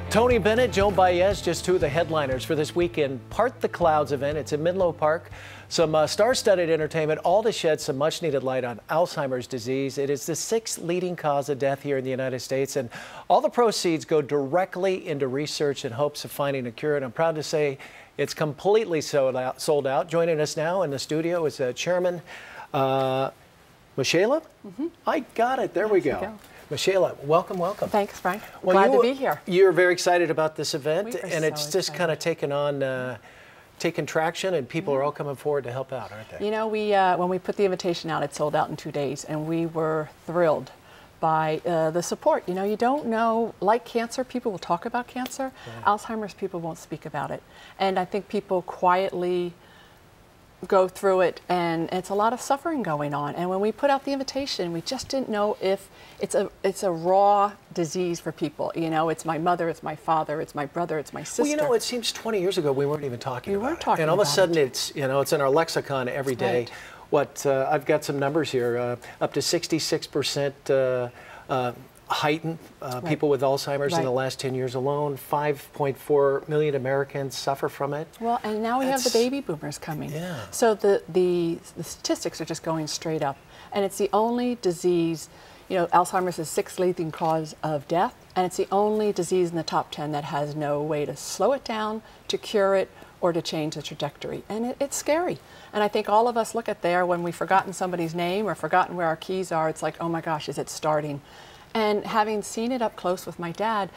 Tony Bennett, Joan Baez, just two of the headliners for this weekend Part the Clouds event. It's in Menlo Park. Some star-studded entertainment, all to shed some much-needed light on Alzheimer's disease. It is the 6th leading cause of death here in the United States, and all the proceeds go directly into research in hopes of finding a cure. And I'm proud to say it's completely sold out. Joining us now in the studio is Chairman Michaela. I got it. There we go. Michaela, welcome, welcome. Thanks, Frank. Well, glad to be here. You're very excited about this event, and it's so just kind of taken traction, and people are all coming forward to help out, aren't they? You know, when we put the invitation out, it sold out in 2 days, and we were thrilled by the support. You know, you don't know, like cancer, people will talk about cancer. Right. Alzheimer's people won't speak about it. And I think people quietly go through it, and it's a lot of suffering going on. And when we put out the invitation, we just didn't know if it's a raw disease for people. You know, it's my mother, it's my father, it's my brother, it's my sister. Well, you know, it seems 20 years ago we weren't even talking about it. We weren't talking about it. And all of a sudden it's, you know, it's in our lexicon every day. Right. I've got some numbers here, up to 66% heightened people with Alzheimer's in the last 10 years alone. 5.4 million Americans suffer from it. Well, and now we have the baby boomers coming. Yeah. So the statistics are just going straight up. And it's the only disease, you know, Alzheimer's is the 6th leading cause of death, and it's the only disease in the top 10 that has no way to slow it down, to cure it, or to change the trajectory. And it's scary. And I think all of us look at there when we've forgotten somebody's name or forgotten where our keys are, it's like, oh my gosh, is it starting? And having seen it up close with my dad,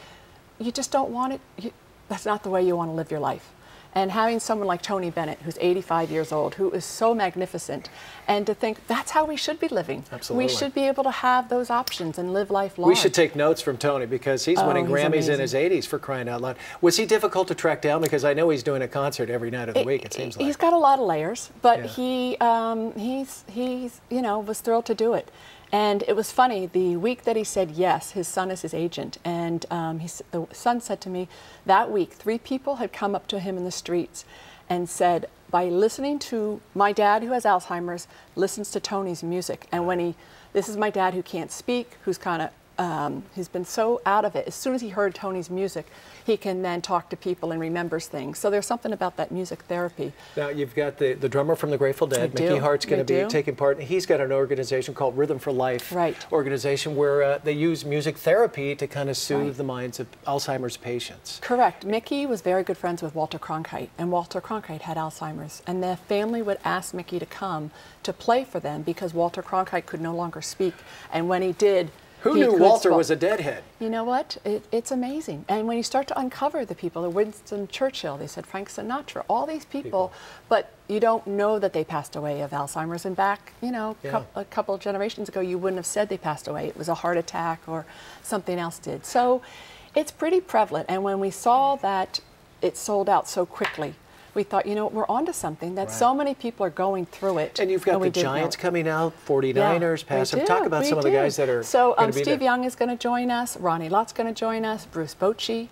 you just don't want it, that's not the way you want to live your life. And having someone like Tony Bennett, who's 85 years old, who is so magnificent, and to think that's how we should be living. Absolutely. We should be able to have those options and live life long. We should take notes from Tony, because he's winning Grammys in his 80s, for crying out loud. Was he difficult to track down? Because I know he's doing a concert every night of the week, it seems like. He's got a lot of layers, but he's you know, was thrilled to do it. And it was funny, the week that he said yes, his son is his agent, and the son said to me, that week, 3 people had come up to him in the streets and said, by listening to my dad, who has Alzheimer's, listens to Tony's music, and when this is my dad who can't speak, who's kind of, he's been so out of it. As soon as he heard Tony's music, he can then talk to people and remembers things. So there's something about that music therapy. Now, you've got the drummer from the Grateful Dead, Mickey Hart's going to be taking part. He's got an organization called Rhythm for Life organization, where they use music therapy to kind of soothe the minds of Alzheimer's patients. Correct. Mickey was very good friends with Walter Cronkite, and Walter Cronkite had Alzheimer's. And the family would ask Mickey to come to play for them because Walter Cronkite could no longer speak. And when he did, who knew Walter was a deadhead? You know what? It's amazing. And when you start to uncover the people, Winston Churchill, they said Frank Sinatra, all these people, but you don't know that they passed away of Alzheimer's. And back, you know, a couple of generations ago, you wouldn't have said they passed away. It was a heart attack or something else did. So it's pretty prevalent. And when we saw that it sold out so quickly, we thought, you know, we're onto something, that so many people are going through it. And you've got the Giants coming out, 49ers, Passive. Talk about some of the guys that are going to be Steve there. Young is going to join us, Ronnie Lott's going to join us, Bruce Bochy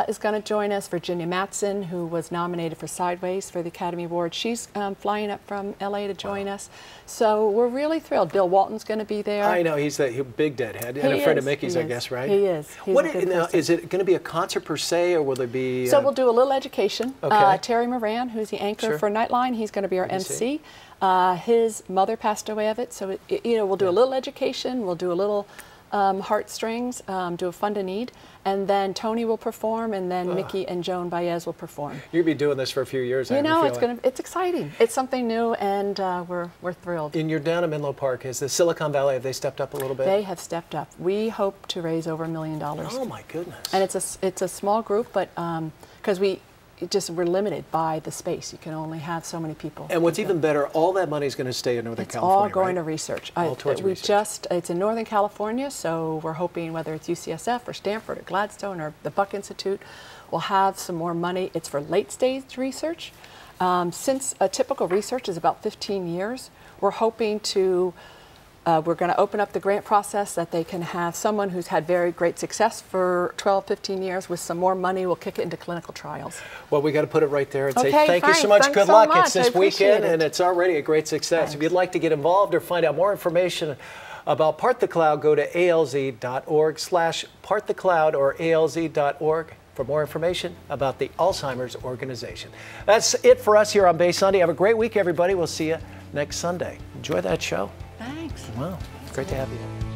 is going to join us, Virginia Madsen, who was nominated for Sideways for the Academy Award. She's flying up from LA to join us. So we're really thrilled. Bill Walton's going to be there. I know, he's the big deadhead, and a friend of Mickey's, I guess, right? He is. Now, is it going to be a concert per se, or will there be... So we'll do a little education. Terry Moran, who's the anchor for Nightline, he's going to be our MC. His mother passed away of it, so you know, we'll do a little education, we'll do a little heartstrings, do a Fund a Need, and then Tony will perform, and then Mickey and Joan Baez will perform. You'll be doing this for a few years. You know, it's exciting. It's something new, and we're thrilled. And you're down in Menlo Park. Is the Silicon Valley, have they stepped up a little bit? They have stepped up. We hope to raise over $1 million. Oh my goodness! And it's a small group, but because we're limited by the space. You can only have so many people. And what's even better, all that money is going to stay in Northern California, It's all going to research. All towards research. It's in Northern California, so we're hoping whether it's UCSF or Stanford or Gladstone or the Buck Institute, we'll have some more money. It's for late-stage research. Since a typical research is about 15 years, we're hoping to we're going to open up the grant process that they can have someone who's had very great success for 12, 15 years. With some more money, we'll kick it into clinical trials. Well, we got to put it right there and say thank you so much. Good luck. It's this weekend, and it's already a great success. If you'd like to get involved or find out more information about Part the Cloud, go to alz.org/partthecloud or alz.org. for more information about the Alzheimer's organization. That's it for us here on Bay Sunday. Have a great week, everybody. We'll see you next Sunday. Enjoy that show. Thanks. Wow, great to have you.